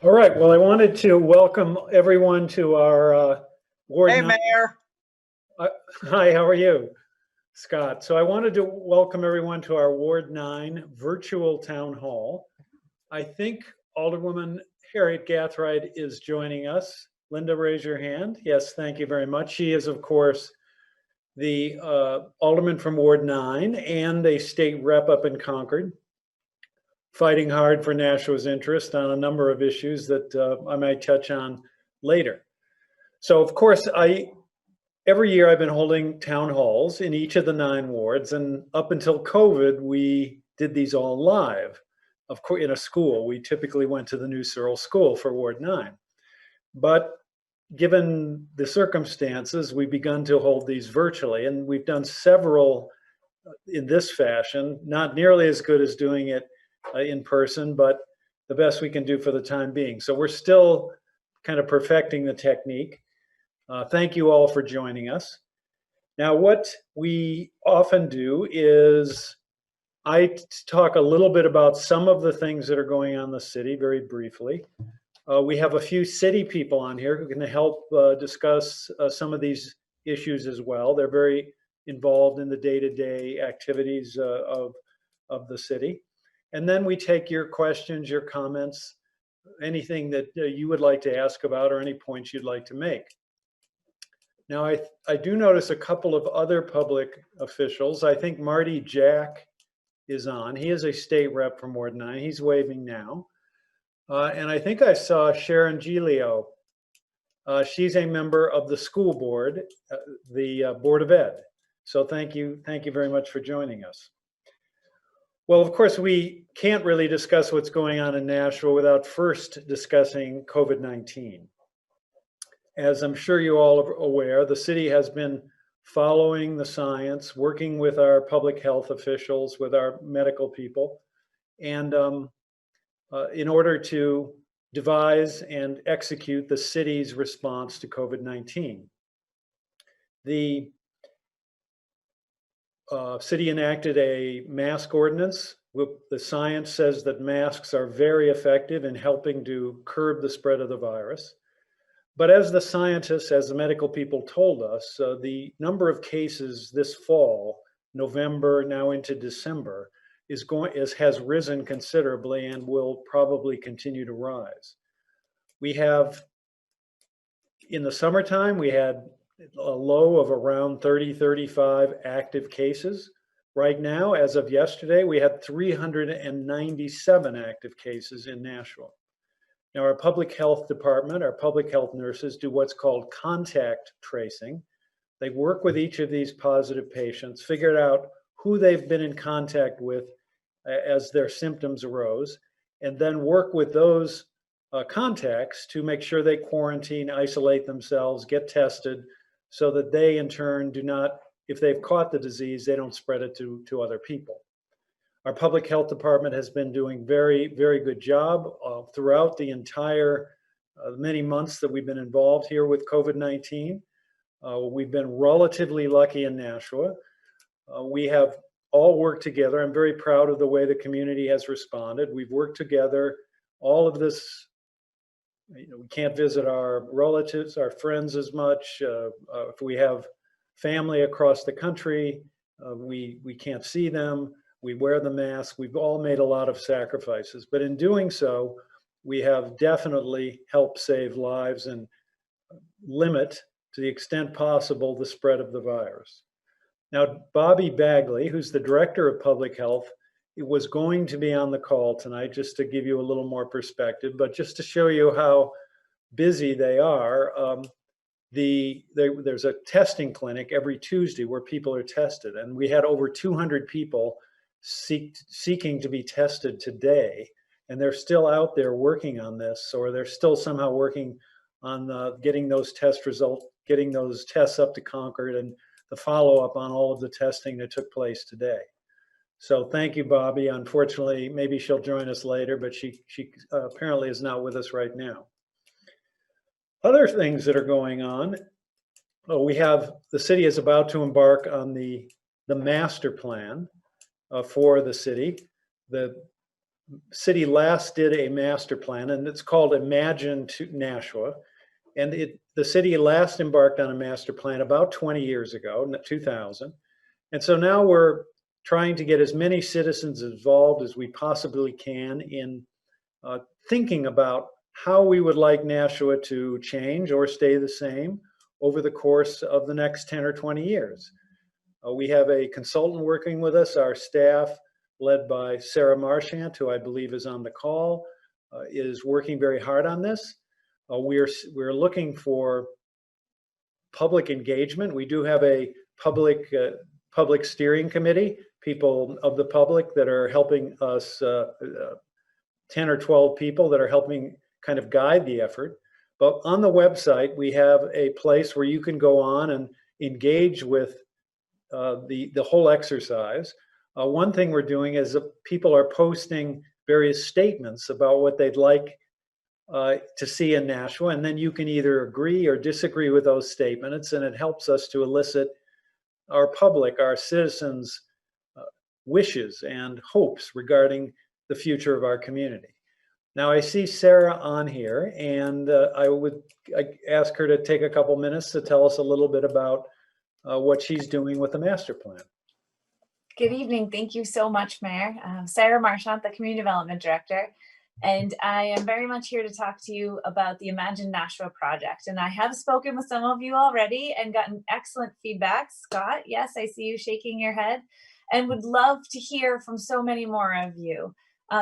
All right, well, I wanted to welcome everyone to our Ward Hey, 9. Mayor. Hi, how are you? Scott. So I wanted to welcome everyone to our Ward 9 virtual town hall. I think Alderwoman Harriet Gathright is joining us. Linda, raise your hand. Yes, thank you very much. She is, of course, the alderman from Ward 9 and a state rep up in Concord, fighting hard for Nashua's interest on a number of issues that I might touch on later. So, of course, every year I've been holding town halls in each of the 9 wards, and up until COVID, we did these all live. Of course, in a school, we typically went to the New Searle School for Ward 9. But given the circumstances, we've begun to hold these virtually, and we've done several in this fashion, not nearly as good as doing it in person, but the best we can do for the time being. So we're still kind of perfecting the technique. Thank you all for joining us. Now, what we often do is I talk a little bit about some of the things that are going on in the city very briefly. We have a few city people on here who can help discuss some of these issues as well. They're very involved in the day-to-day activities of the city. And then we take your questions, your comments, anything that you would like to ask about or any points you'd like to make. Now, I do notice a couple of other public officials. I think Marty Jack is on. He is a state rep from Ward 9. He's waving now. And I think I saw Sharon Giglio. She's a member of the school board, the Board of Ed. So thank you very much for joining us. Well, of course, we can't really discuss what's going on in Nashville without first discussing COVID-19. As I'm sure you all are aware, the city has been following the science, working with our public health officials, with our medical people, and in order to devise and execute the city's response to COVID-19. The city enacted a mask ordinance. The science says that masks are very effective in helping to curb the spread of the virus. But as the scientists, as the medical people told us, the number of cases this fall, November, now into December, has risen considerably and will probably continue to rise. We have, in the summertime, we had a low of around 30, 35 active cases. Right now, as of yesterday, we had 397 active cases in Nashville. Now, our public health department, our public health nurses do what's called contact tracing. They work with each of these positive patients, figure out who they've been in contact with as their symptoms arose, and then work with those contacts to make sure they quarantine, isolate themselves, get tested, so that they in turn do not, if they've caught the disease, they don't spread it to other people. Our public health department has been doing very, very good job throughout the entire many months that we've been involved here with COVID-19. We've been relatively lucky in Nashua. We have all worked together. I'm very proud of the way the community has responded. We've worked together. All of this, we can't visit our relatives, our friends as much. If we have family across the country, we can't see them. We wear the mask. We've all made a lot of sacrifices, but in doing so, we have definitely helped save lives and limit, to the extent possible, the spread of the virus. Now, Bobby Bagley, who's the director of public health, was going to be on the call tonight just to give you a little more perspective, but just to show you how busy they are, there's a testing clinic every Tuesday where people are tested, and we had over 200 people seeking to be tested today, and they're still out there working on this, or they're still somehow working on getting those test results, getting those tests up to Concord, and the follow-up on all of the testing that took place today. So thank you, Bobby. Unfortunately, maybe she'll join us later, but she apparently is not with us right now. Other things that are going on, the city is about to embark on the master plan for the city. The city last did a master plan, and it's called Imagine to Nashua. And the city last embarked on a master plan about 20 years ago, 2000. And so now we're trying to get as many citizens involved as we possibly can in thinking about how we would like Nashua to change or stay the same over the course of the next 10 or 20 years. We have a consultant working with us. Our staff, led by Sarah Marchant, who I believe is on the call, is working very hard on this. We're looking for public engagement. We do have a public steering committee, people of the public that are helping us, 10 or 12 people that are helping kind of guide the effort. But on the website, we have a place where you can go on and engage with the whole exercise. One thing we're doing is people are posting various statements about what they'd like to see in Nashua, and then you can either agree or disagree with those statements, and it helps us to elicit our public, our citizens' wishes and hopes regarding the future of our community. Now I see Sarah on here, and I ask her to take a couple minutes to tell us a little bit about what she's doing with the master plan. Good evening. Thank you so much, Mayor. Sarah Marchant, the Community Development Director, and I am very much here to talk to you about the Imagine Nashua project. And I have spoken with some of you already and gotten excellent feedback. Scott, yes, I see you shaking your head, and would love to hear from so many more of you.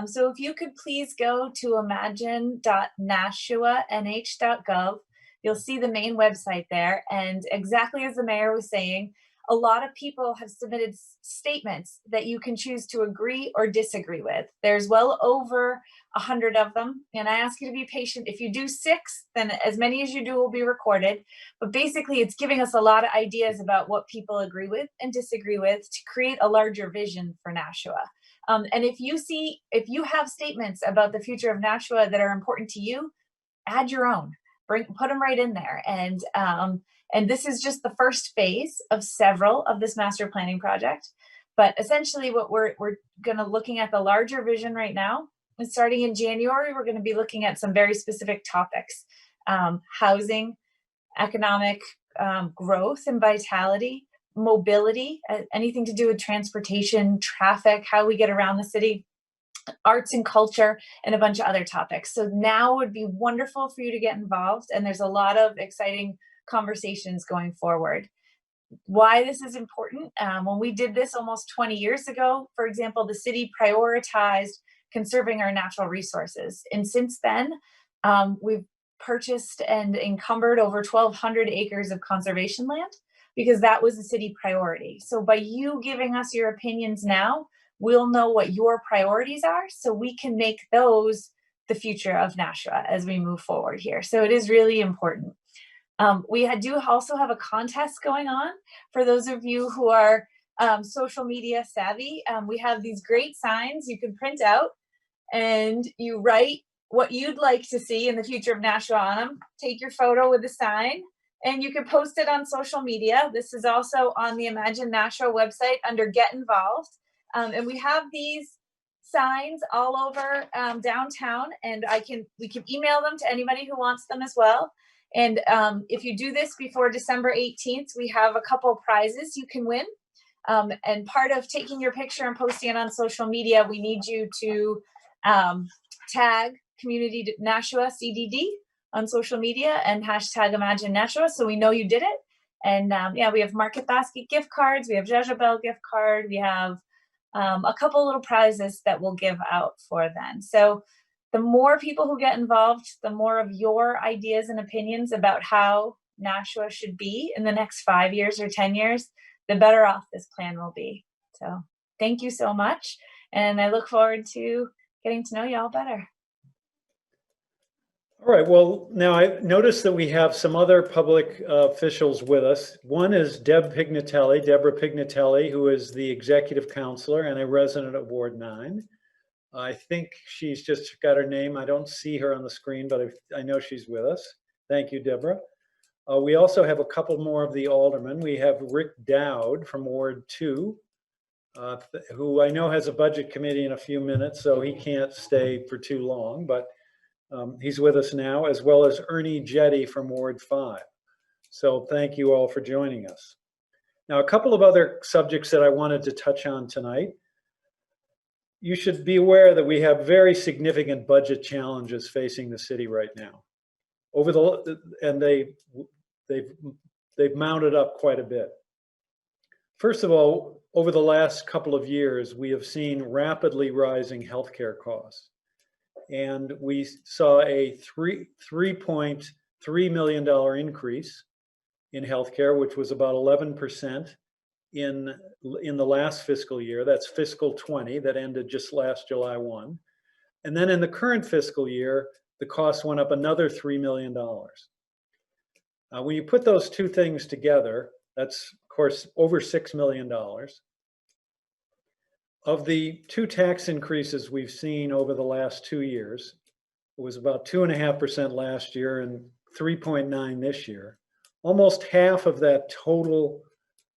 So if you could please go to imagine.nashuanh.gov, you'll see the main website there. And exactly as the mayor was saying, a lot of people have submitted statements that you can choose to agree or disagree with. There's well over 100 of them, and I ask you to be patient. If you do 6, then as many as you do will be recorded. But basically, it's giving us a lot of ideas about what people agree with and disagree with to create a larger vision for Nashua. And if you have statements about the future of Nashua that are important to you, add your own. Put them right in there. And this is just the first phase of several of this master planning project. But essentially what we're going to looking at the larger vision right now. And starting in January, we're going to be looking at some very specific topics: housing, economic growth and vitality, mobility, anything to do with transportation, traffic, how we get around the city, arts and culture, and a bunch of other topics. So now would be wonderful for you to get involved. And there's a lot of exciting conversations going forward. Why this is important: when we did this almost 20 years ago, for example, the city prioritized conserving our natural resources. And since then, we've purchased and encumbered over 1,200 acres of conservation land because that was a city priority. So by you giving us your opinions now, we'll know what your priorities are so we can make those the future of Nashua as we move forward here. So it is really important. We do also have a contest going on for those of you who are social media savvy. We have these great signs you can print out, and you write what you'd like to see in the future of Nashua on them. Take your photo with the sign, and you can post it on social media. This is also on the Imagine Nashua website under Get Involved. And we have these signs all over downtown, and we can email them to anybody who wants them as well. And if you do this before December 18th, we have a couple prizes you can win. And part of taking your picture and posting it on social media, we need you to tag Community Nashua CDD on social media and hashtag Imagine Nashua, so we know you did it. And yeah, we have Market Basket gift cards, we have Jezebel gift card, we have a couple little prizes that we'll give out for then. So the more people who get involved, the more of your ideas and opinions about how Nashua should be in the next 5 years or 10 years, the better off this plan will be. So thank you so much. And I look forward to getting to know you all better. All right, well, now I noticed that we have some other public officials with us. One is Deborah Pignatelli, who is the executive counselor and a resident of Ward 9. I think she's just got her name. I don't see her on the screen, but I know she's with us. Thank you, Deborah. We also have a couple more of the aldermen. We have Rick Dowd from Ward 2. who I know has a budget committee in a few minutes, so he can't stay for too long, but he's with us now, as well as Ernie Jetty from Ward 5. So thank you all for joining us. Now, a couple of other subjects that I wanted to touch on tonight. You should be aware that we have very significant budget challenges facing the city right now. And they've mounted up quite a bit. First of all, over the last couple of years, we have seen rapidly rising healthcare costs. And we saw a $3.3 million increase in healthcare, which was about 11% in the last fiscal year. That's fiscal 20 that ended just last July 1. And then in the current fiscal year, the cost went up another $3 million. When you put those two things together, that's of course over $6 million. Of the two tax increases we've seen over the last 2 years, it was about 2.5% last year and 3.9% this year. Almost half of that total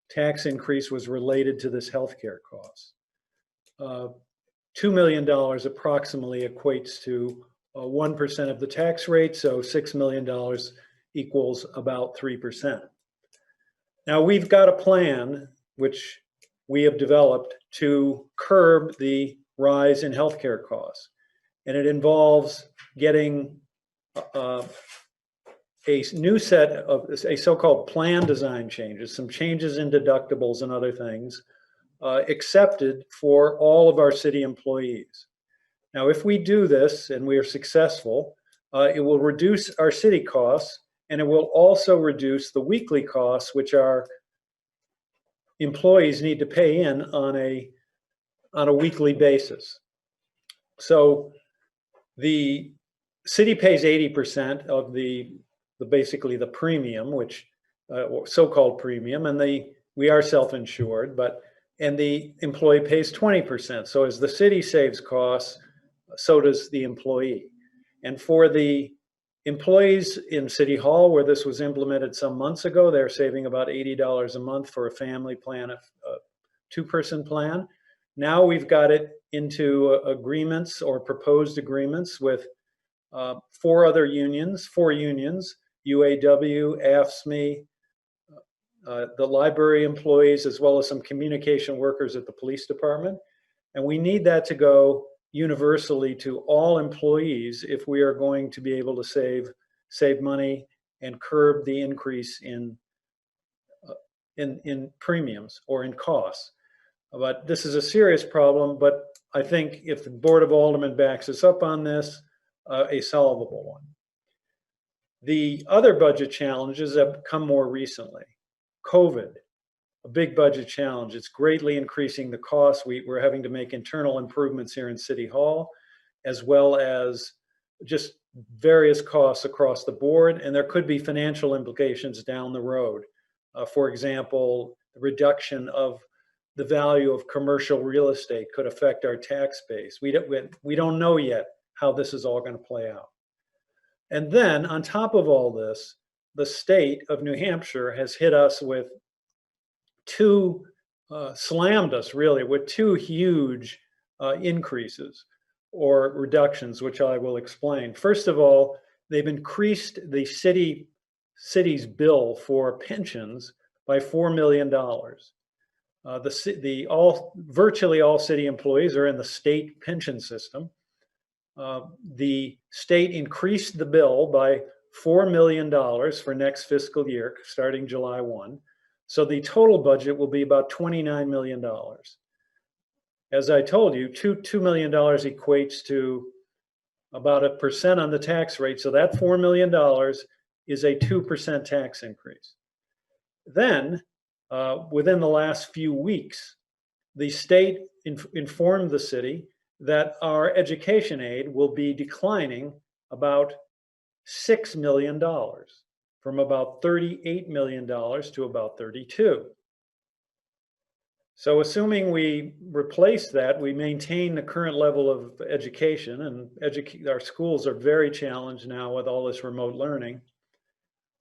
tax increase was related to this healthcare cost. $2 million approximately equates to 1% of the tax rate, so $6 million equals about 3%. Now we've got a plan which we have developed to curb the rise in healthcare costs, and it involves getting a new set of a so-called plan design changes, some changes in deductibles and other things, accepted for all of our city employees. Now, if we do this and we are successful, it will reduce our city costs, and it will also reduce the weekly costs, which our employees need to pay in on a weekly basis. So the city pays 80% of basically the premium, which so-called premium, and we are self-insured, and the employee pays 20%. So as the city saves costs, so does the employee. And for the employees in City Hall, where this was implemented some months ago, they're saving about $80 a month for a family plan, a two-person plan. Now we've got it into agreements or proposed agreements with four unions, UAW, AFSCME, the library employees, as well as some communication workers at the police department. And we need that to go universally to all employees if we are going to be able to save money and curb the increase in premiums or in costs. But this is a serious problem, but I think if the Board of Aldermen backs us up on this, a solvable one. The other budget challenges have come more recently. COVID, a big budget challenge. It's greatly increasing the costs. We're having to make internal improvements here in City Hall, as well as just various costs across the board, and there could be financial implications down the road. For example, the reduction of the value of commercial real estate could affect our tax base. We don't know yet how this is all going to play out. And then on top of all this, the state of New Hampshire has hit us with slammed us really with two huge increases or reductions, which I will explain. First of all, they've increased the city's bill for pensions by $4 million. Virtually all city employees are in the state pension system. The state increased the bill by $4 million for next fiscal year, starting July 1. So the total budget will be about $29 million. As I told you, $2 million equates to about 1% on the tax rate. So that $4 million is a 2% tax increase. Then, within the last few weeks, the state informed the city that our education aid will be declining about $6 million, from about $38 million to about 32. So assuming we replace that, we maintain the current level of education, and our schools are very challenged now with all this remote learning.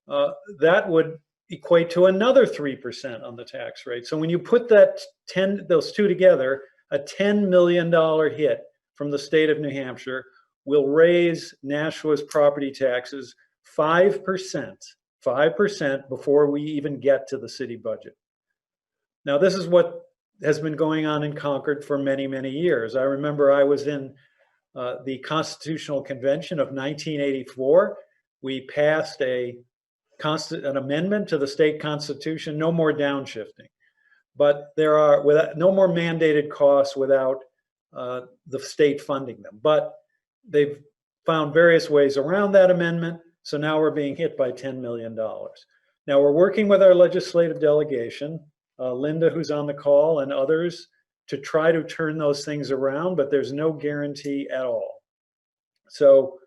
That would equate to another 3% on the tax rate. So when you put those two together, a $10 million hit from the state of New Hampshire will raise Nashua's property taxes 5%, 5% before we even get to the city budget. Now, this is what has been going on in Concord for many, many years. I remember I was in the Constitutional Convention of 1984. We passed an amendment to the state constitution, no more downshifting. But there are no more mandated costs without the state funding them. But they've found various ways around that amendment. So now we're being hit by $10 million. Now we're working with our legislative delegation, Linda, who's on the call, and others, to try to turn those things around, but there's no guarantee at all. So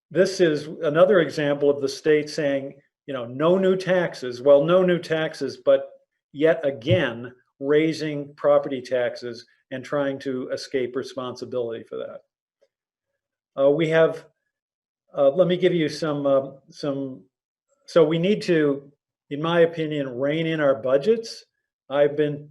this is another example of the state saying, no new taxes. Well, no new taxes, but yet again, raising property taxes and trying to escape responsibility for that. We have, let me give you some, so we need to, in my opinion, rein in our budgets. I've been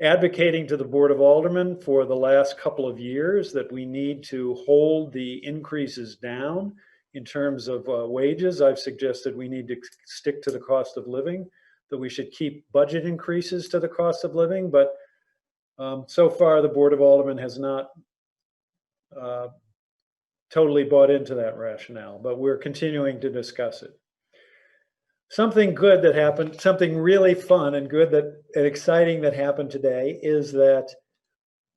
advocating to the Board of Aldermen for the last couple of years that we need to hold the increases down in terms of wages. I've suggested we need to stick to the cost of living, that we should keep budget increases to the cost of living, but so far the Board of Aldermen has not totally bought into that rationale, but we're continuing to discuss it. Something good that happened, something really fun and good and exciting that happened today is that,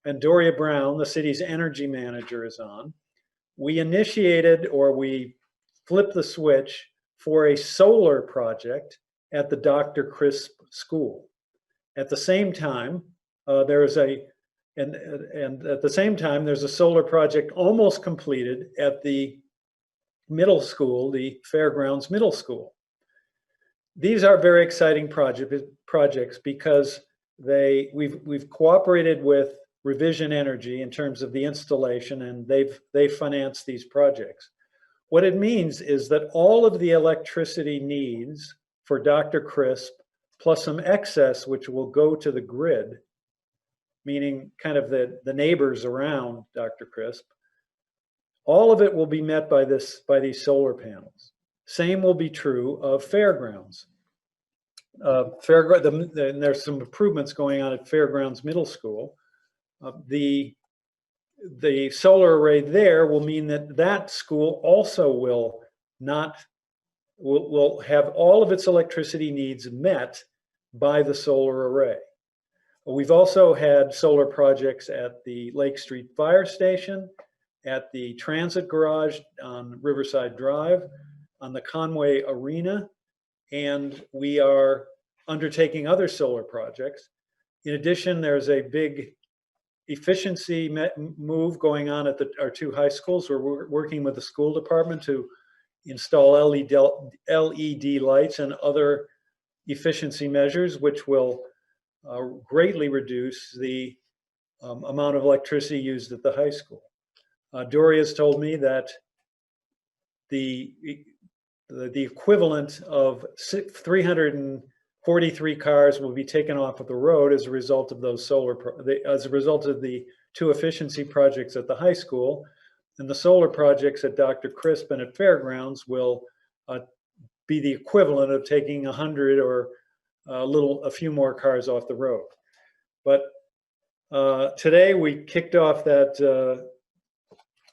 and Doria Brown, the city's energy manager, is on. We initiated, or we flipped the switch for a solar project at the Dr. Crisp School. At the same time, there's a solar project almost completed at the middle school, the Fairgrounds Middle School. These are very exciting projects because we've cooperated with Revision Energy in terms of the installation, and they've financed these projects. What it means is that all of the electricity needs for Dr. Crisp, plus some excess which will go to the grid, meaning kind of the neighbors around Dr. Crisp, all of it will be met by these solar panels. Same will be true of Fairgrounds. There's some improvements going on at Fairgrounds Middle School. The solar array there will mean that school also will have all of its electricity needs met by the solar array. We've also had solar projects at the Lake Street Fire Station, at the Transit Garage on Riverside Drive, on the Conway Arena, and we are undertaking other solar projects. In addition, there's a big efficiency move going on at our two high schools. We're working with the school department to install LED lights and other efficiency measures, which will greatly reduce the amount of electricity used at the high school. Doria's told me that the equivalent of 343 cars will be taken off of the road as a result of those as a result of the two efficiency projects at the high school, and the solar projects at Dr. Crisp and at Fairgrounds will be the equivalent of taking 100 or a few more cars off the road. But today we kicked off that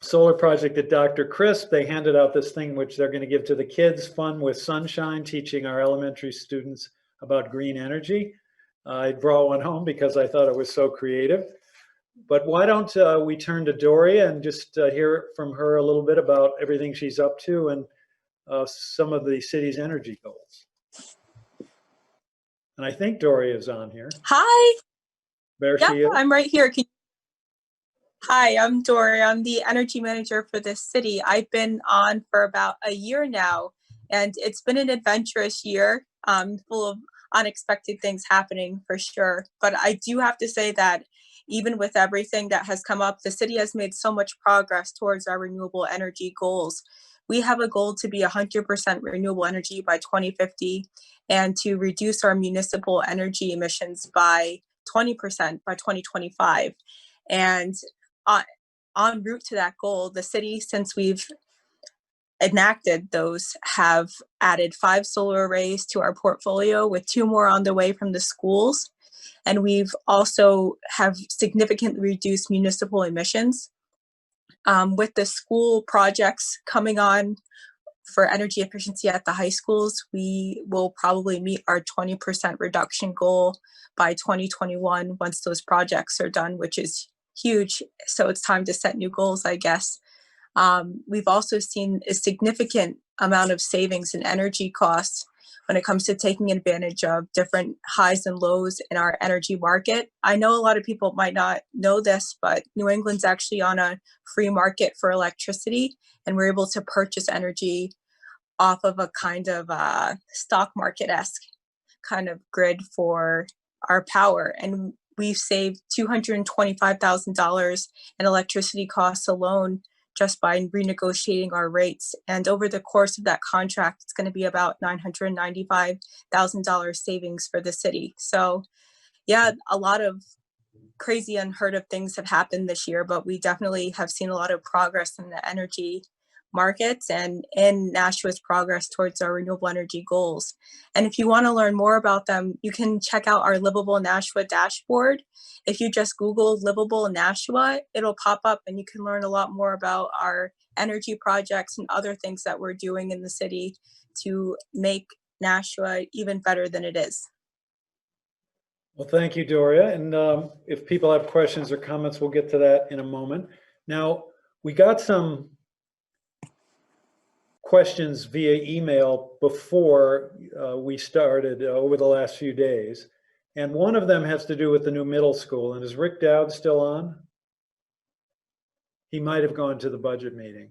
solar project at Dr. Crisp. They handed out this thing which they're going to give to the kids, Fun with Sunshine, teaching our elementary students about green energy. I brought one home because I thought it was so creative. But why don't we turn to Doria and just hear from her a little bit about everything she's up to and some of the city's energy goals. And I think Doria is on here. Hi. There she is. I'm right here. Hi, I'm Doria. I'm the energy manager for this city. I've been on for about a year now, and it's been an adventurous year, full of unexpected things happening for sure. But I do have to say that even with everything that has come up, the city has made so much progress towards our renewable energy goals. we have a goal to be 100% renewable energy by 2050 and to reduce our municipal energy emissions by 20% by 2025. And en route to that goal, the city, since we've enacted those, have added 5 solar arrays to our portfolio, with 2 more on the way from the schools. And we've also have significantly reduced municipal emissions. With the school projects coming on for energy efficiency at the high schools, we will probably meet our 20% reduction goal by 2021 once those projects are done, which is huge. So it's time to set new goals, I guess. We've also seen a significant amount of savings in energy costs when it comes to taking advantage of different highs and lows in our energy market. I know a lot of people might not know this, but New England's actually on a free market for electricity, and we're able to purchase energy off of a kind of stock market-esque kind of grid for our power. And we've saved $225,000 in electricity costs alone just by renegotiating our rates. And over the course of that contract, it's going to be about $995,000 savings for the city. So yeah, a lot of crazy unheard of things have happened this year, but we definitely have seen a lot of progress in the energy markets and in Nashua's progress towards our renewable energy goals. And if you want to learn more about them, you can check out our Livable Nashua dashboard. If you just Google Livable Nashua, it'll pop up and you can learn a lot more about our energy projects and other things that we're doing in the city to make Nashua even better than it is. Well, thank you, Doria. And if people have questions or comments, we'll get to that in a moment. Now, we got some questions via email before we started over the last few days. And one of them has to do with the new middle school. And is Rick Dowd still on? He might have gone to the budget meeting.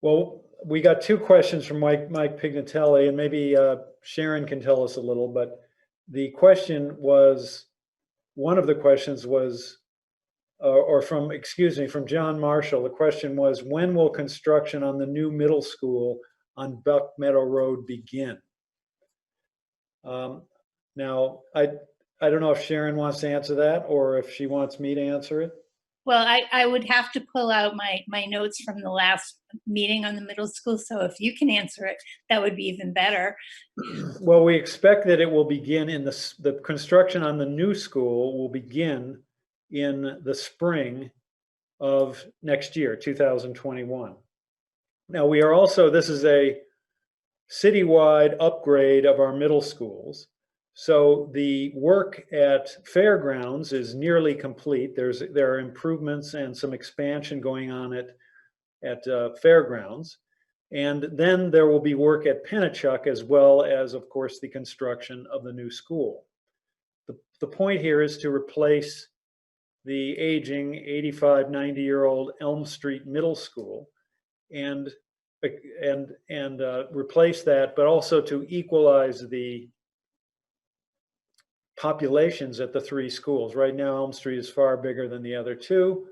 Well, we got 2 questions from Mike Pignatelli, and maybe Sharon can tell us a little, but the question was, one of the questions was, from John Marshall. The question was, when will construction on the new middle school on Buck Meadow Road begin? Now, I don't know if Sharon wants to answer that or if she wants me to answer it. Well, I would have to pull out my notes from the last meeting on the middle school. So if you can answer it, that would be even better. Well, we expect that it will begin in the construction on the new school will begin in the spring of next year, 2021. Now, we are also, this is a citywide upgrade of our middle schools. So the work at Fairgrounds is nearly complete. There are improvements and some expansion going on at Fairgrounds. And then there will be work at Pennachuck, as well as, of course, the construction of the new school. The point here is to replace the aging 85, 90-year-old Elm Street Middle School and replace that, but also to equalize the populations at the 3 schools. Right now, Elm Street is far bigger than the other 2,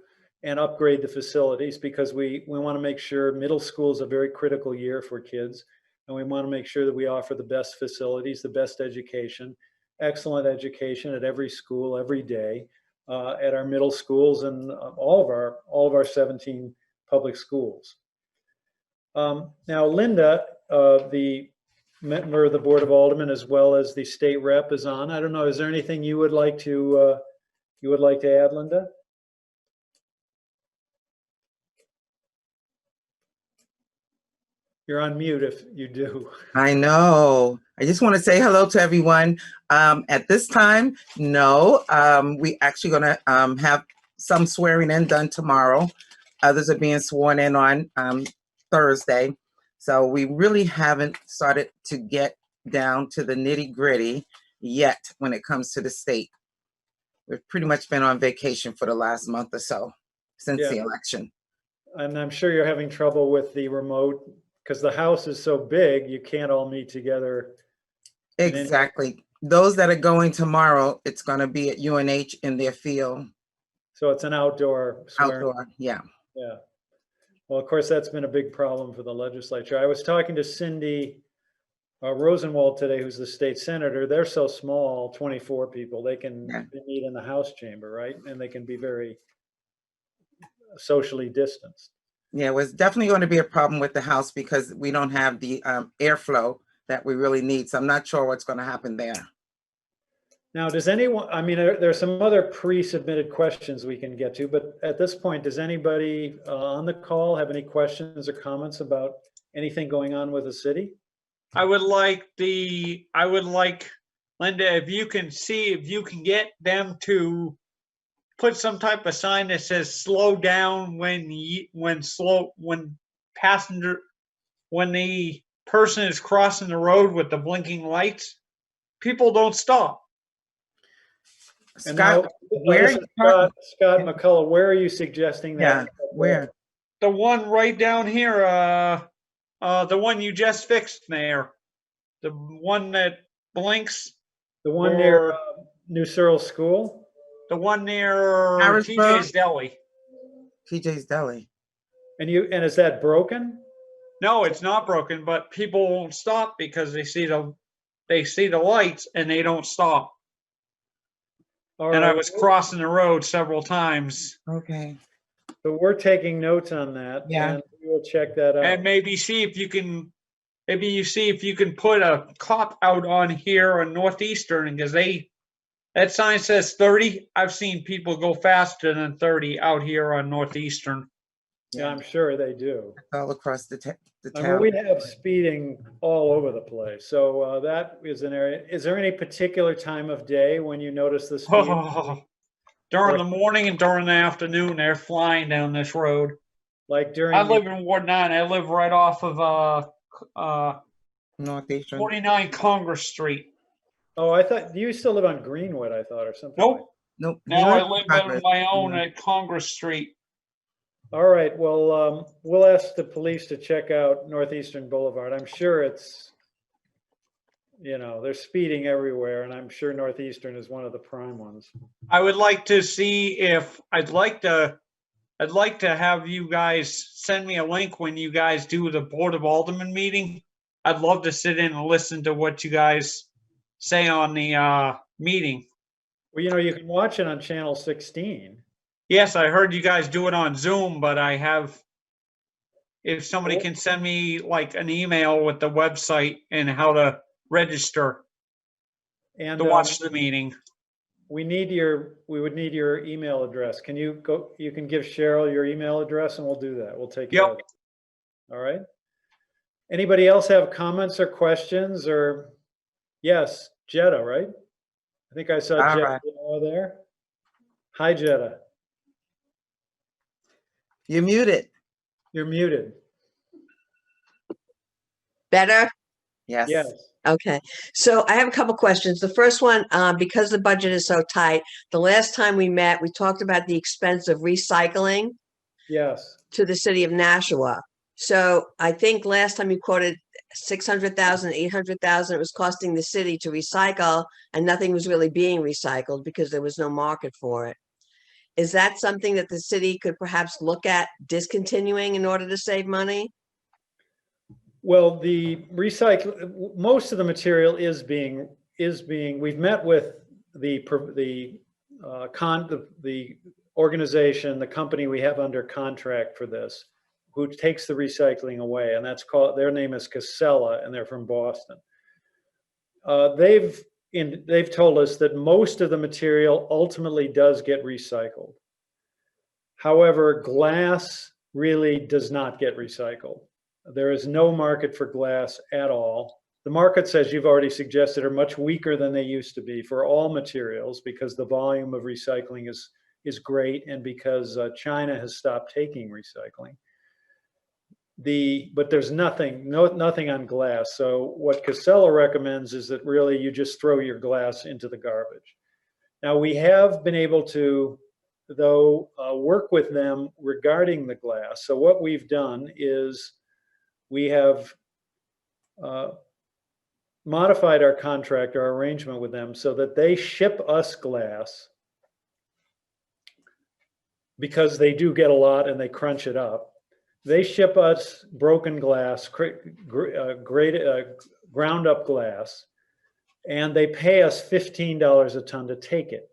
and upgrade the facilities, because we want to make sure middle school is a very critical year for kids, and we want to make sure that we offer the best facilities, the best education, excellent education at every school, every day, at our middle schools and all of our 17 public schools. Now, Linda, the member of the Board of Aldermen, as well as the state rep, is on. I don't know, is there anything you would like to add, Linda? You're on mute if you do. I know. I just want to say hello to everyone. At this time, no, we actually going to have some swearing in done tomorrow. Others are being sworn in on Thursday. So we really haven't started to get down to the nitty gritty yet when it comes to the state. We've pretty much been on vacation for the last month or so since the election. And I'm sure you're having trouble with the remote, because the house is so big, you can't all meet together. Exactly. Those that are going tomorrow, it's going to be at UNH in their field. So it's an outdoor swearing. Outdoor, yeah. Yeah. Well, of course, that's been a big problem for the legislature. I was talking to Cindy Rosenwald today, who's the state senator. They're so small, 24 people, they can Yeah. meet in the House chamber, right? And they can be very socially distanced. Yeah, well, it's definitely going to be a problem with the House because we don't have the airflow that we really need. So I'm not sure what's going to happen there. Now, does anyone, I mean, there are some other pre-submitted questions we can get to, but at this point, does anybody on the call have any questions or comments about anything going on with the city? I would like Linda, if you can see, if you can get them to put some type of sign that says slow down when the person is crossing the road with the blinking lights, people don't stop. And Scott, now, where are this you is talking? Scott McCullough, where are you suggesting Yeah, that? where? The one right down here, the one you just fixed, Mayor. The one that blinks, The one near or New Searle School? the one near Harrisburg? TJ's Deli. TJ's Deli. And is that broken? No, it's not broken, but people won't stop because they see the lights and they don't stop. All And I right, was crossing the road several times. Okay. so we're taking notes on that. Yeah. And we will check that out. And maybe see if you can put a cop out on here on Northeastern, because that sign says 30. I've seen people go faster than 30 out here on Northeastern. Yeah, I'm sure they do. All across the I mean, town. we have speeding all over the place. So that is an area. Is there any particular time of day when you notice the speed? During the morning and during the afternoon, they're flying down this road. Like during I live in Ward 9. I live right off of Northeastern. 49 Congress Street. Oh, I thought you still live on Greenwood, I thought, or something. Nope. Nope. Now I Not live Congress. on my own at Congress Street. All right, well, we'll ask the police to check out Northeastern Boulevard. I'm sure it's, they're speeding everywhere, and I'm sure Northeastern is one of the prime ones. I would like to see if I'd like to have you guys send me a link when you guys do the Board of Aldermen meeting. I'd love to sit in and listen to what you guys say on the meeting. Well, you can watch it on Channel 16. Yes, I heard you guys do it on Zoom, but if somebody can send me like an email with the website and how to register And to watch the meeting. we would need your email address. Can you can give Cheryl your email address and we'll do that. We'll take care of it. All right. Anybody else have comments or questions or yes, Jetta, right? I think I saw All Jetta right. there. Hi, Jetta. You're muted. You're muted. Better? Yes. Yes. Okay. So I have a couple questions. The first one, because the budget is so tight, the last time we met, we talked about the expense of recycling Yes. to the city of Nashua. So I think last time you quoted 600,000, 800,000, it was costing the city to recycle and nothing was really being recycled because there was no market for it. Is that something that the city could perhaps look at discontinuing in order to save money? Well, most of the material is being, we've met with the organization, the company we have under contract for this, who takes the recycling away, and their name is Casella, and they're from Boston. They've told us that most of the material ultimately does get recycled. However, glass really does not get recycled. There is no market for glass at all. The markets, as you've already suggested, are much weaker than they used to be for all materials because the volume of recycling is great and because China has stopped taking recycling. But there's nothing on glass. So what Casella recommends is that really you just throw your glass into the garbage. Now we have been able to, though, work with them regarding the glass. So what we've done is we have modified our contract, our arrangement with them so that they ship us glass because they do get a lot and they crunch it up. they ship us broken glass, ground up glass, and they pay us $15 a ton to take it.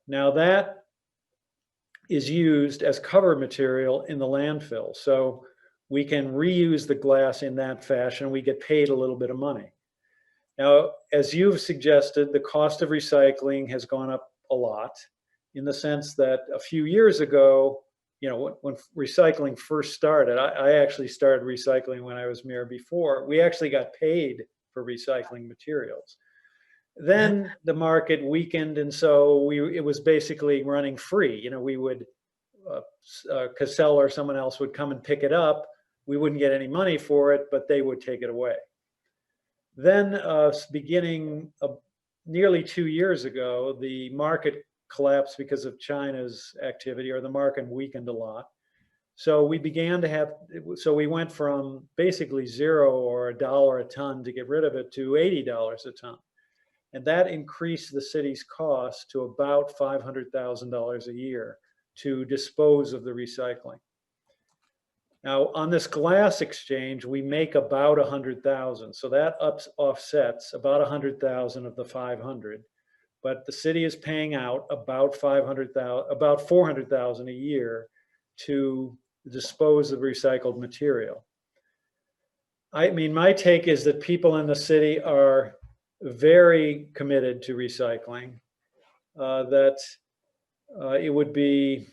Now that is used as cover material in the landfill. So we can reuse the glass in that fashion. We get paid a little bit of money. Now, as you've suggested, the cost of recycling has gone up a lot, in the sense that a few years ago, you know, when recycling first started, I actually started recycling when I was mayor before, we actually got paid for recycling materials. Then the market weakened, and so it was basically running free. You know, we would, Casella or someone else would come and pick it up. We wouldn't get any money for it, but they would take it away. Then beginning nearly 2 years ago, the market collapsed because of China's activity, or the market weakened a lot. So we began to have, so we went from basically $0 or $1 a ton to get rid of it to $80 a ton. And that increased the city's cost to about $500,000 a year to dispose of the recycling. Now, on this glass exchange, we make about 100,000. So that offsets about 100,000 of the 500. But the city is paying out about 500,000, about 400,000 a year to dispose of recycled material. I mean, my take is that people in the city are very committed to recycling, that it would be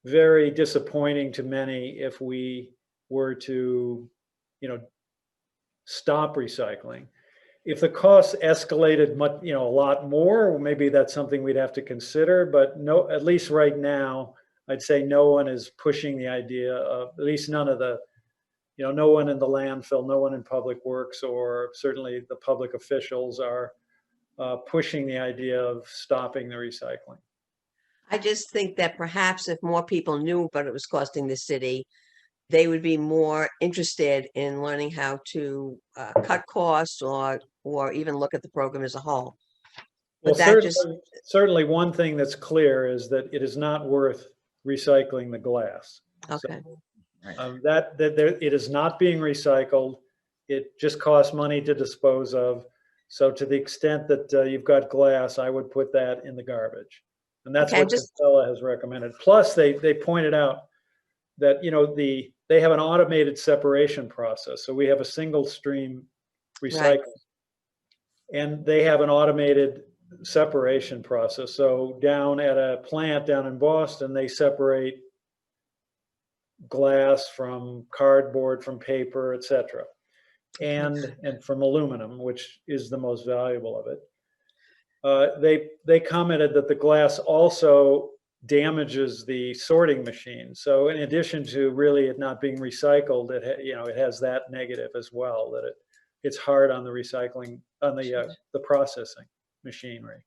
very disappointing to many if we were to, you know, stop recycling. If the costs escalated much, you know, a lot more, maybe that's something we'd have to consider, but no, at least right now, I'd say no one is pushing the idea of, at least none of the, you know, no one in the landfill, no one in public works, or certainly the public officials are pushing the idea of stopping the recycling. I just think that perhaps if more people knew what it was costing the city, they would be more interested in learning how to cut costs, or even look at the program as a whole. But Well, that certainly one thing that's clear is that it is not worth recycling the glass. okay. So, it is not being recycled. It just costs money to dispose of. So to the extent that you've got glass, I would put that in the garbage. And that's Okay, what Casella has recommended. Plus, they pointed out that, you know, they have an automated separation process. So we have a single stream recycling. Right. And they have an automated separation process. So down at a plant down in Boston, they separate glass from cardboard, from paper, etc., and from aluminum, which is the most valuable of it. They commented that the glass also damages the sorting machine. So in addition to really it not being recycled, it has that negative as well, that it's hard on the recycling, on the processing machinery.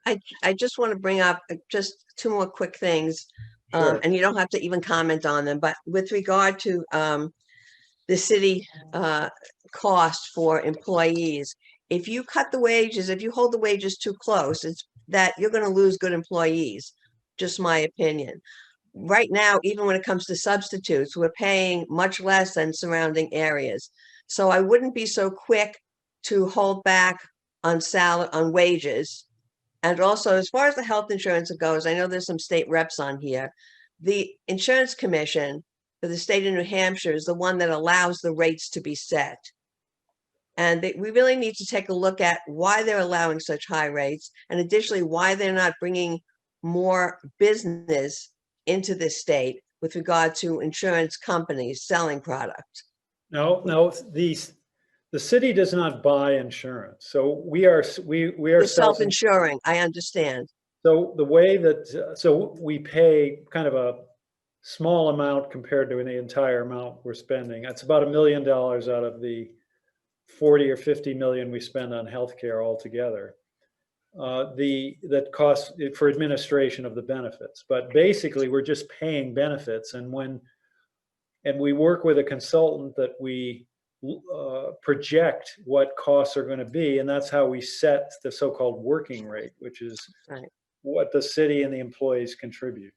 I just want to bring up just two more quick things, Sure. and you don't have to even comment on them, but with regard to the city cost for employees, if you cut the wages, if you hold the wages too close, it's that you're going to lose good employees. Just my opinion. Right now, even when it comes to substitutes, we're paying much less than surrounding areas. So I wouldn't be so quick to hold back on wages. And also, as far as the health insurance goes, I know there's some state reps on here. The insurance commission for the state of New Hampshire is the one that allows the rates to be set. And we really need to take a look at why they're allowing such high rates, and additionally, why they're not bringing more business into the state with regard to insurance companies selling products. No, the city does not buy insurance. So we are self-insuring. I understand. So the way that, so we pay kind of a small amount compared to the entire amount we're spending. That's about $1 million out of the 40 or 50 million we spend on healthcare altogether. That costs for administration of the benefits, but basically we're just paying benefits. And we work with a consultant that we project what costs are going to be, and that's how we set the so-called working rate, which is what the city and the employees contribute.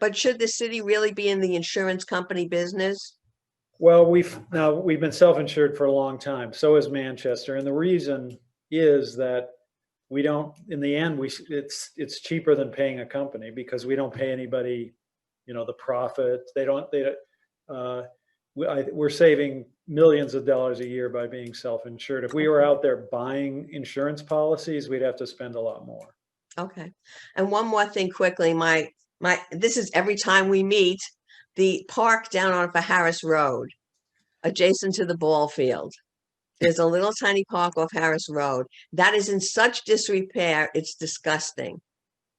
But should the city really be in the insurance company business? Well, we've been self-insured for a long time. So is Manchester. And the reason is that we don't, in the end, it's cheaper than paying a company because we don't pay anybody, the profit. We're saving millions of dollars a year by being self-insured. If we were out there buying insurance policies, we'd have to spend a lot more. Okay. And one more thing quickly, this is every time we meet, the park down on Harris Road, adjacent to the ball field. There's a little tiny park off Harris Road. That is in such disrepair, it's disgusting.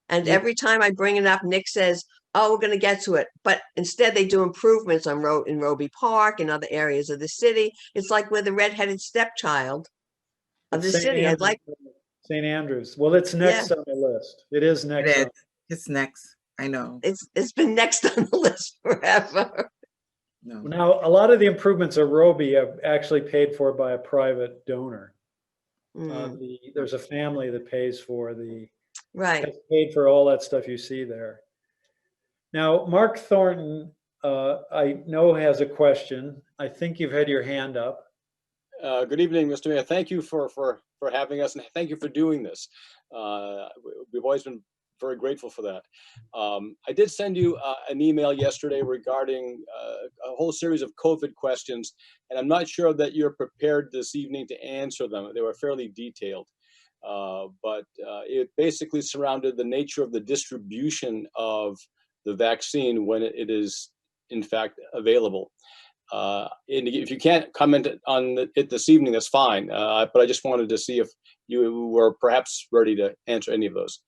And Yeah. every time I bring it up, Nick says, oh, we're going to get to it. But instead they do improvements in Roby Park and other areas of the city. It's like we're the redheaded stepchild of the It's St. city. I'd like, St. Andrews. Well, it's next on the list. It is It next is. on. It's next. I know. it's been next on the list forever. No. Now, a lot of the improvements at Roby are actually paid for by a private donor. Mm, There's a family that pays right. has paid for all that stuff you see there. Now, Mark Thornton, I know has a question. I think you've had your hand up. Good evening, Mr. Mayor. Thank you for having us, and thank you for doing this. We've always been very grateful for that. I did send you an email yesterday regarding a whole series of COVID questions, and I'm not sure that you're prepared this evening to answer them. They were fairly detailed, but it basically surrounded the nature of the distribution of the vaccine when it is in fact available. And if you can't comment on it this evening, that's fine. But I just wanted to see if you were perhaps ready to answer any of those.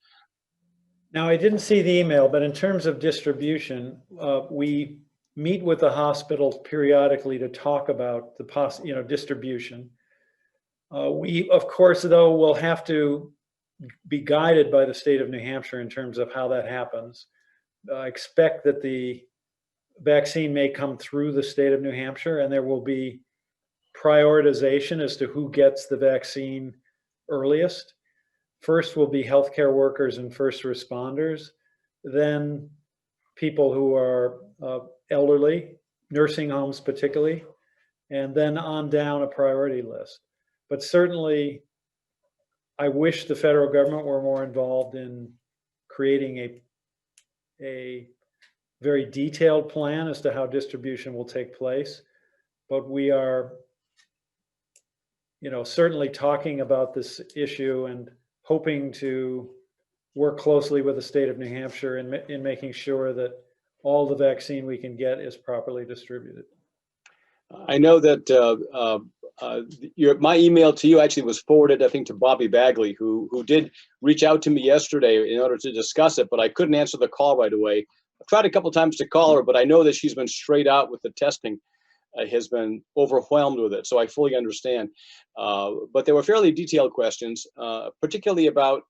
Now, I didn't see the email, but in terms of distribution, we meet with the hospitals periodically to talk about the distribution. We, of course, though, will have to be guided by the state of New Hampshire in terms of how that happens. Expect that the vaccine may come through the state of New Hampshire, and there will be prioritization as to who gets the vaccine earliest. First will be healthcare workers and first responders, then people who are elderly, nursing homes particularly, and then on down a priority list. But certainly, I wish the federal government were more involved in creating a very detailed plan as to how distribution will take place. But we are, certainly talking about this issue and hoping to work closely with the state of New Hampshire in making sure that all the vaccine we can get is properly distributed. I know that my email to you actually was forwarded, I think, to Bobby Bagley, who did reach out to me yesterday in order to discuss it, but I couldn't answer the call right away. I've tried a couple times to call her, but I know that she's been straight out with the testing, has been overwhelmed with it. So I fully understand. But they were fairly detailed questions, particularly about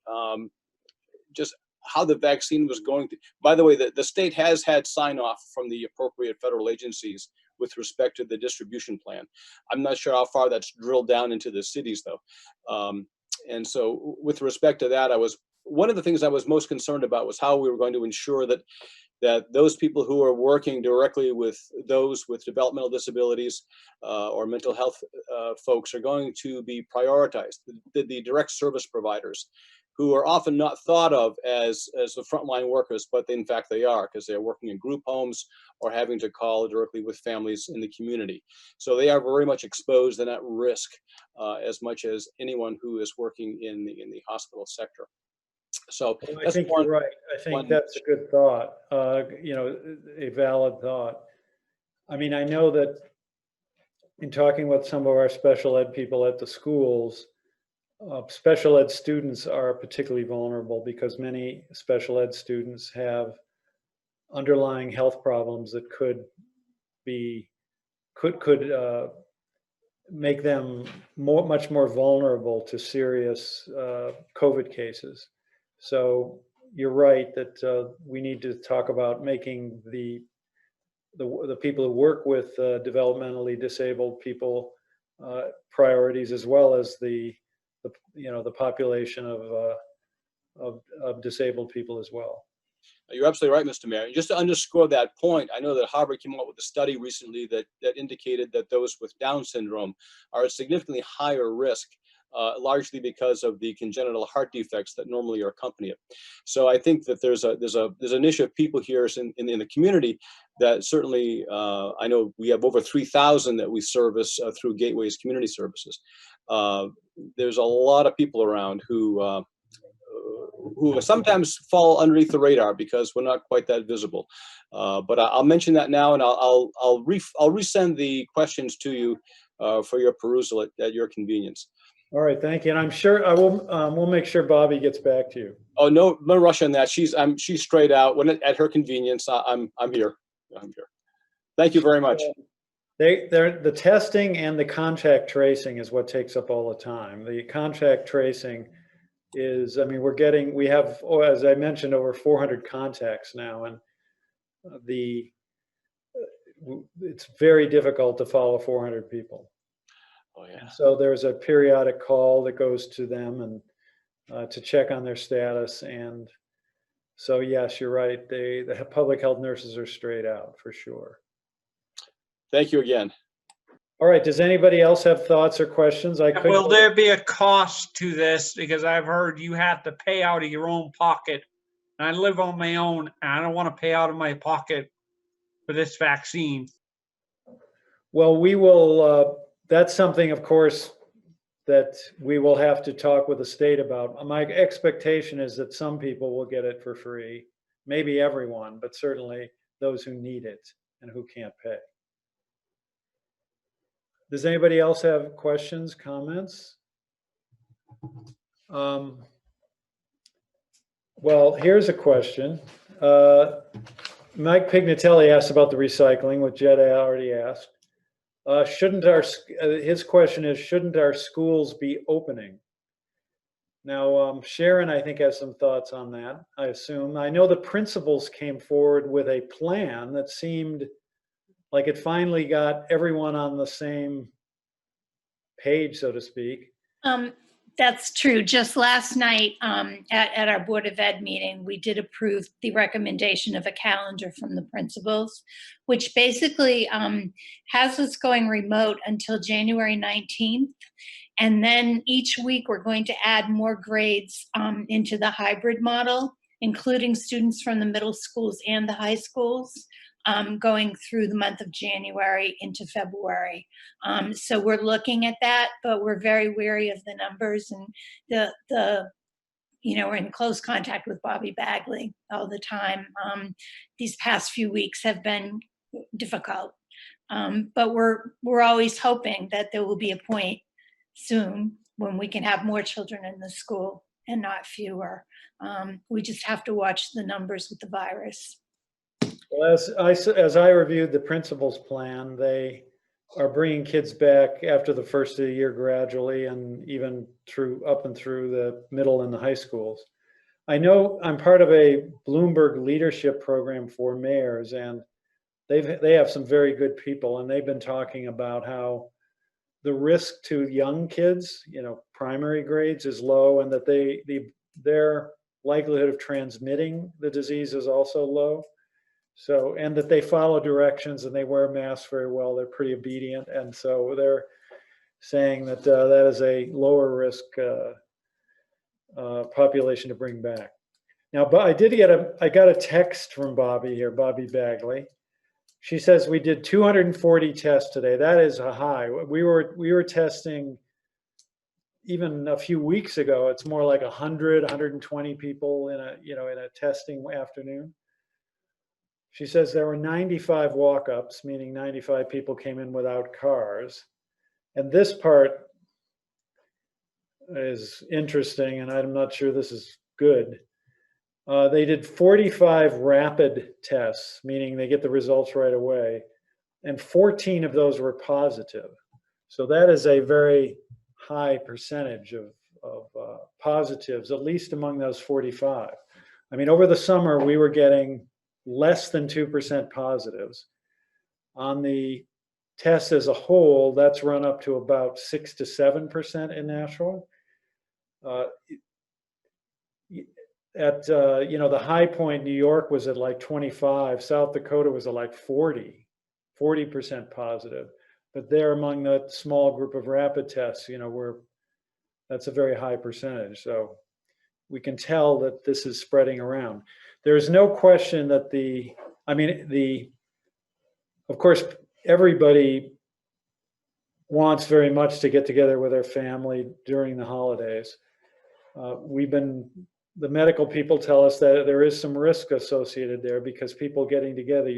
just how the vaccine was going to. By the way, the state has had sign off from the appropriate federal agencies with respect to the distribution plan. I'm not sure how far that's drilled down into the cities, though. And so with respect to that, one of the things I was most concerned about was how we were going to ensure that those people who are working directly with those with developmental disabilities or mental health folks are going to be prioritized. The direct service providers, who are often not thought of as the frontline workers, but in fact they are, because they're working in group homes or having to call directly with families in the community. So they are very much exposed and at risk as much as anyone who is working in the hospital sector. So I think you're right. I think that's a good thought, a valid thought. I mean, I know that in talking with some of our special ed people at the schools, special ed students are particularly vulnerable because many special ed students have underlying health problems that could make them much more vulnerable to serious COVID cases. So you're right that we need to talk about making the people who work with developmentally disabled people priorities, as well as the population of disabled people as well. You're absolutely right, Mr. Mayor. And just to underscore that point, I know that Harvard came out with a study recently that indicated that those with Down syndrome are at significantly higher risk, largely because of the congenital heart defects that normally accompany it. So I think that there's an issue of people here in the community that certainly, I know we have over 3,000 that we service through Gateway's community services. There's a lot of people around who sometimes fall underneath the radar because we're not quite that visible. But I'll mention that now, and I'll resend the questions to you for your perusal at your convenience. All right, thank you. And I'm sure I will. We'll make sure Bobby gets back to you. Oh, no rush on that. She's straight out when at her convenience. I'm here. I'm here. Thank you very much. The testing and the contact tracing is what takes up all the time. The contact tracing is, I mean, we have, as I mentioned, over 400 contacts now, and it's very difficult to follow 400 people. Oh yeah. So there's a periodic call that goes to them and to check on their status. And so yes, you're right. The public health nurses are straight out for sure. Thank you again. All right. Does anybody else have thoughts or questions? Will there be a cost to this? Because I've heard you have to pay out of your own pocket. And I live on my own, and I don't want to pay out of my pocket for this vaccine. Well, we will, that's something, of course, that we will have to talk with the state about. My expectation is that some people will get it for free, maybe everyone, but certainly those who need it and who can't pay. Does anybody else have questions, comments? Well, here's a question. Mike Pignatelli asked about the recycling, which Jed already asked. His question is, shouldn't our schools be opening? Now, Sharon, I think, has some thoughts on that, I assume. I know the principals came forward with a plan that seemed like it finally got everyone on the same page, so to speak. That's true. Just last night at our Board of Ed meeting, we did approve the recommendation of a calendar from the principals, which basically has us going remote until January 19th. And then each week we're going to add more grades into the hybrid model, including students from the middle schools and the high schools, going through the month of January into February. So we're looking at that, but we're very wary of the numbers, and we're in close contact with Bobby Bagley all the time. These past few weeks have been difficult, but we're always hoping that there will be a point soon when we can have more children in the school and not fewer. We just have to watch the numbers with the virus. Well, as I reviewed the principal's plan, they are bringing kids back after the first of the year gradually, and even up and through the middle and the high schools. I know I'm part of a Bloomberg leadership program for mayors, and they have some very good people, and they've been talking about how the risk to young kids, primary grades, is low, and that their likelihood of transmitting the disease is also low. So, and that they follow directions and they wear masks very well. They're pretty obedient. And so they're saying that that is a lower risk population to bring back. Now, but I got a text from Bobby Bagley. She says we did 240 tests today. That is a high. We were testing even a few weeks ago. It's more like 100, 120 people in a testing afternoon. She says there were 95 walk-ups, meaning 95 people came in without cars. And this part is interesting, and I'm not sure this is good. They did 45 rapid tests, meaning they get the results right away, and 14 of those were positive. So that is a very high percentage of positives, at least among those 45. I mean, over the summer, we were getting less than 2% positives. On the test as a whole, that's run up to about 6 to 7% in Nashville. at, you know, the high point, New York was at like 25, South Dakota was at like 40% positive. But they're among the small group of rapid tests, you know, that's a very high percentage. So we can tell that this is spreading around. There's no question that of course, everybody wants very much to get together with their family during the holidays. The medical people tell us that there is some risk associated there because people getting together,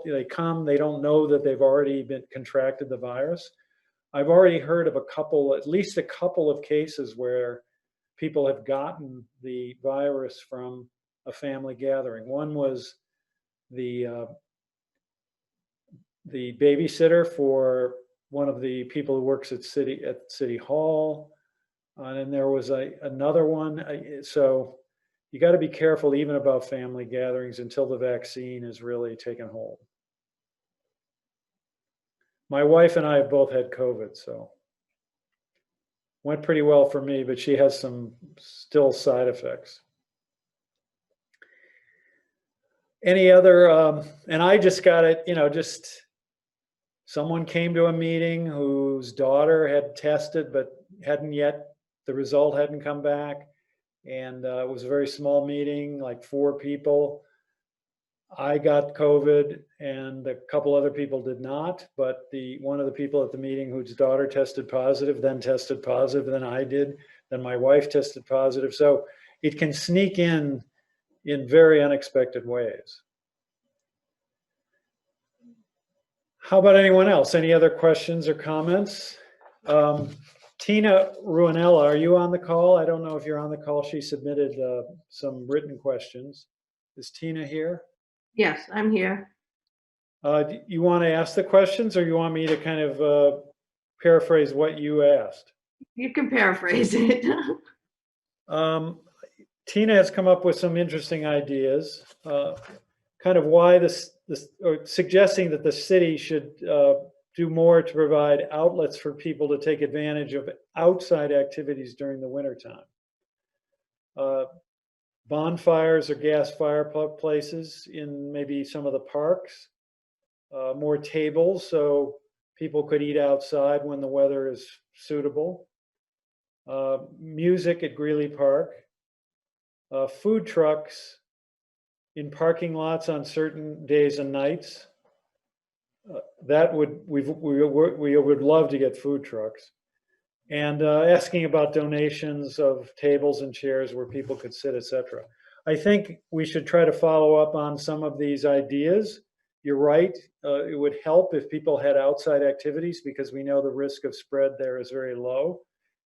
they come, they don't know that they've already been contracted the virus. I've already heard of at least a couple of cases where people have gotten the virus from a family gathering. One was the babysitter for one of the people who works at City Hall. And there was another one. So you got to be careful even about family gatherings until the vaccine is really taken hold. My wife and I have both had COVID, so went pretty well for me, but she has some still side effects. Any other, and I just got it, you know, just someone came to a meeting whose daughter had tested, but the result hadn't come back. And it was a very small meeting, like 4 people. I got COVID and a couple other people did not, but one of the people at the meeting whose daughter tested positive, then I did, then my wife tested positive. So it can sneak in very unexpected ways. How about anyone else? Any other questions or comments? Tina Ruanella, are you on the call? I don't know if you're on the call. She submitted some written questions. Is Tina here? Yes, I'm here. You want to ask the questions or you want me to kind of paraphrase what you asked? You can paraphrase it. Tina has come up with some interesting ideas, kind of why or suggesting that the city should do more to provide outlets for people to take advantage of outside activities during the wintertime. Bonfires or gas fireplaces in maybe some of the parks, more tables so people could eat outside when the weather is suitable, music at Greeley Park, food trucks in parking lots on certain days and nights. We would love to get food trucks. And asking about donations of tables and chairs where people could sit, etc. I think we should try to follow up on some of these ideas. You're right. It would help if people had outside activities because we know the risk of spread there is very low.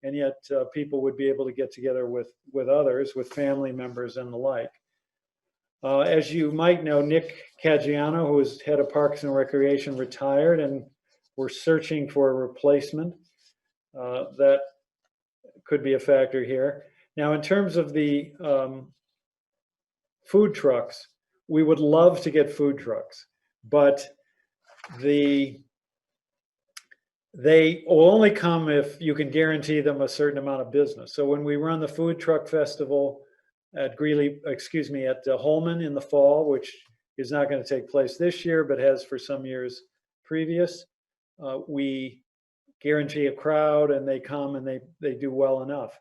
And yet people would be able to get together with others, with family members and the like. As you might know, Nick Caggiano, who is head of Parks and Recreation, retired, and we're searching for a replacement. That could be a factor here. Now, in terms of the food trucks, we would love to get food trucks, but they will only come if you can guarantee them a certain amount of business. So when we run the food truck festival at Holman in the fall, which is not going to take place this year, but has for some years previous, we guarantee a crowd and they come and they do well enough.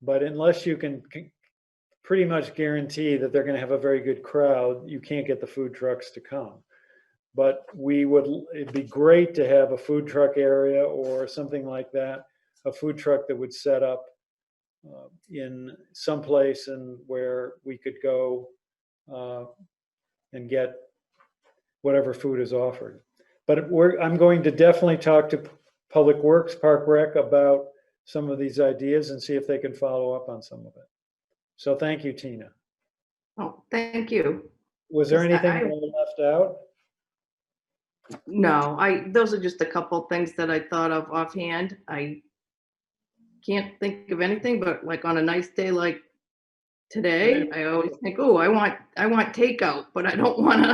But unless you can pretty much guarantee that they're going to have a very good crowd, you can't get the food trucks to come. But it'd be great to have a food truck area or something like that, a food truck that would set up in some place and where we could go and get whatever food is offered. But I'm going to definitely talk to Public Works, Park Rec about some of these ideas and see if they can follow up on some of it. So thank you, Tina. Oh, thank you. Was there anything that I left out? No, those are just a couple things that I thought of offhand. I can't think of anything, but like on a nice day like today, I always think, oh, I want takeout, but I don't want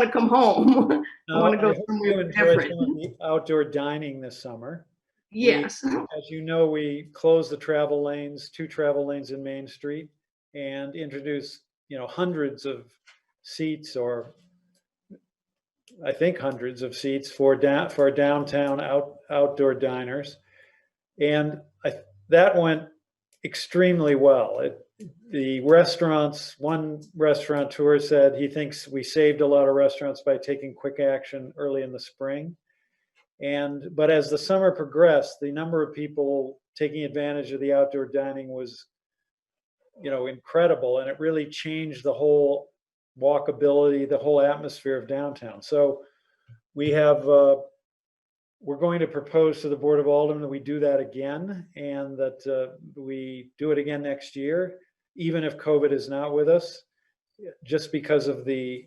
to come home. I want to go somewhere different. Some of the outdoor dining this summer. Yes. As you know, we closed the travel lanes, 2 travel lanes in Main Street. and introduce, hundreds of seats, or I think hundreds of seats for downtown outdoor diners. And that went extremely well. The restaurants, one restaurateur said he thinks we saved a lot of restaurants by taking quick action early in the spring. But as the summer progressed, the number of people taking advantage of the outdoor dining was, incredible. And it really changed the whole walkability, the whole atmosphere of downtown. So we're going to propose to the Board of Aldermen that we do that again, and that we do it again next year, even if COVID is not with us, just because of the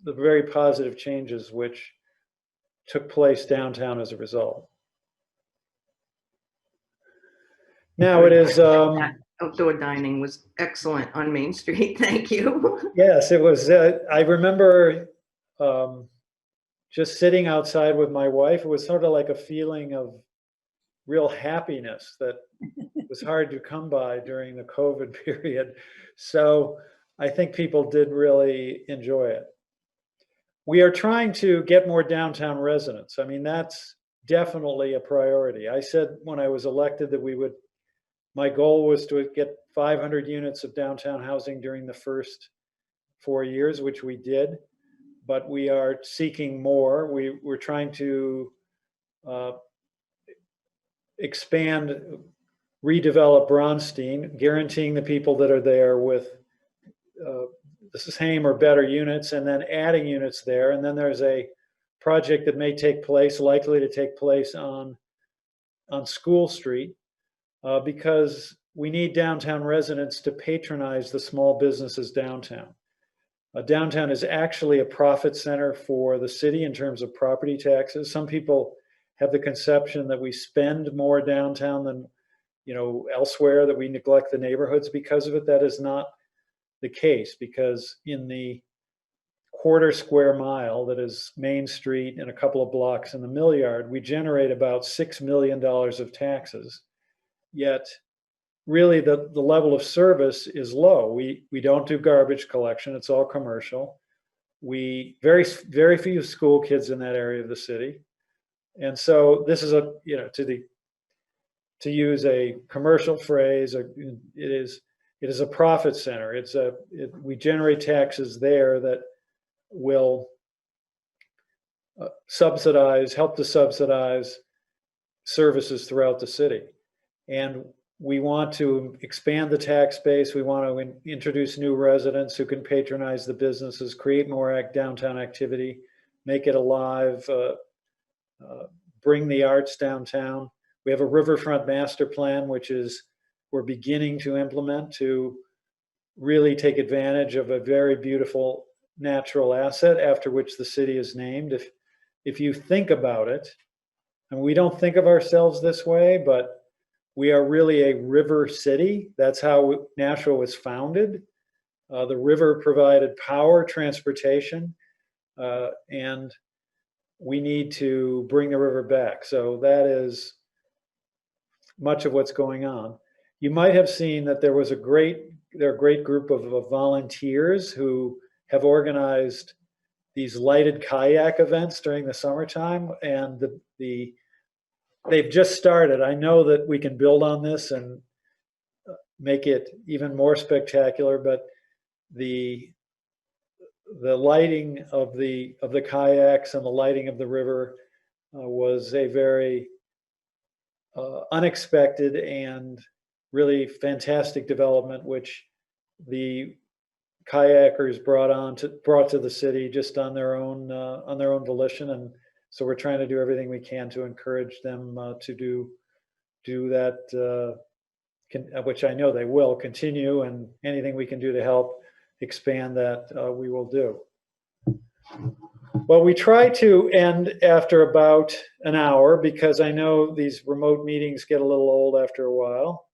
very positive changes which took place downtown as a result. Now it is. Outdoor dining was excellent on Main Street. Thank you. Yes, it was. I remember just sitting outside with my wife. It was sort of like a feeling of real happiness that was hard to come by during the COVID period. So I think people did really enjoy it. We are trying to get more downtown residents. I mean, that's definitely a priority. I said when I was elected that my goal was to get 500 units of downtown housing during the first 4 years, which we did, but we are seeking more. We're trying to expand, redevelop Bronstein, guaranteeing the people that are there with the same or better units, and then adding units there. And then there's a project that may take place, likely to take place on School Street, because we need downtown residents to patronize the small businesses downtown. Downtown is actually a profit center for the city in terms of property taxes. Some people have the conception that we spend more downtown than elsewhere, that we neglect the neighborhoods because of it. That is not the case, because in the quarter square mile that is Main Street and a couple of blocks in the Mill Yard, we generate about $6 million of taxes. Yet really the level of service is low. We don't do garbage collection. It's all commercial. Very few school kids in that area of the city. And so this is to use a commercial phrase, it is a profit center. We generate taxes there that will help to subsidize services throughout the city. And we want to expand the tax base. We want to introduce new residents who can patronize the businesses, create more downtown activity, make it alive, bring the arts downtown. We have a Riverfront master plan, which we're beginning to implement to really take advantage of a very beautiful natural asset after which the city is named. If you think about it, and we don't think of ourselves this way, but we are really a river city. That's how Nashville was founded. The river provided power, transportation, and we need to bring the river back. So that is much of what's going on. You might have seen that there are a great group of volunteers who have organized these lighted kayak events during the summertime, and they've just started. I know that we can build on this and make it even more spectacular, but the lighting of the kayaks and the lighting of the river was a very unexpected and really fantastic development, which the kayakers brought to the city just on their own volition. And so we're trying to do everything we can to encourage them to do that, which I know they will continue, and anything we can do to help expand that, we will do. Well, we try to end after about an hour because I know these remote meetings get a little old after a while.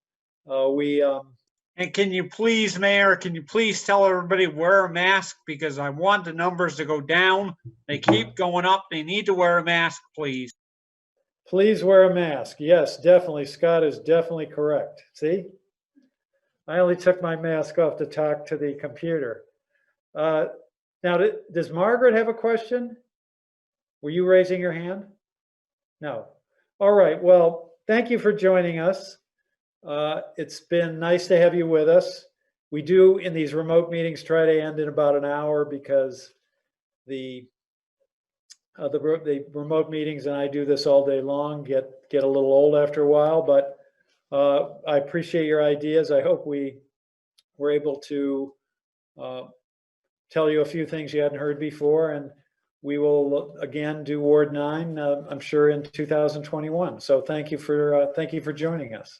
And can you please, Mayor, tell everybody wear a mask, because I want the numbers to go down. They keep going up. They need to wear a mask, please. Please wear a mask. Yes, definitely. Scott is definitely correct. See? I only took my mask off to talk to the computer. Now, does Margaret have a question? Were you raising your hand? No. All right. Well, thank you for joining us. It's been nice to have you with us. We do, in these remote meetings, try to end in about an hour because the remote meetings, and I do this all day long, get a little old after a while, but I appreciate your ideas. I hope we were able to tell you a few things you hadn't heard before, and we will again do Ward 9, I'm sure in 2021. So thank you for joining us.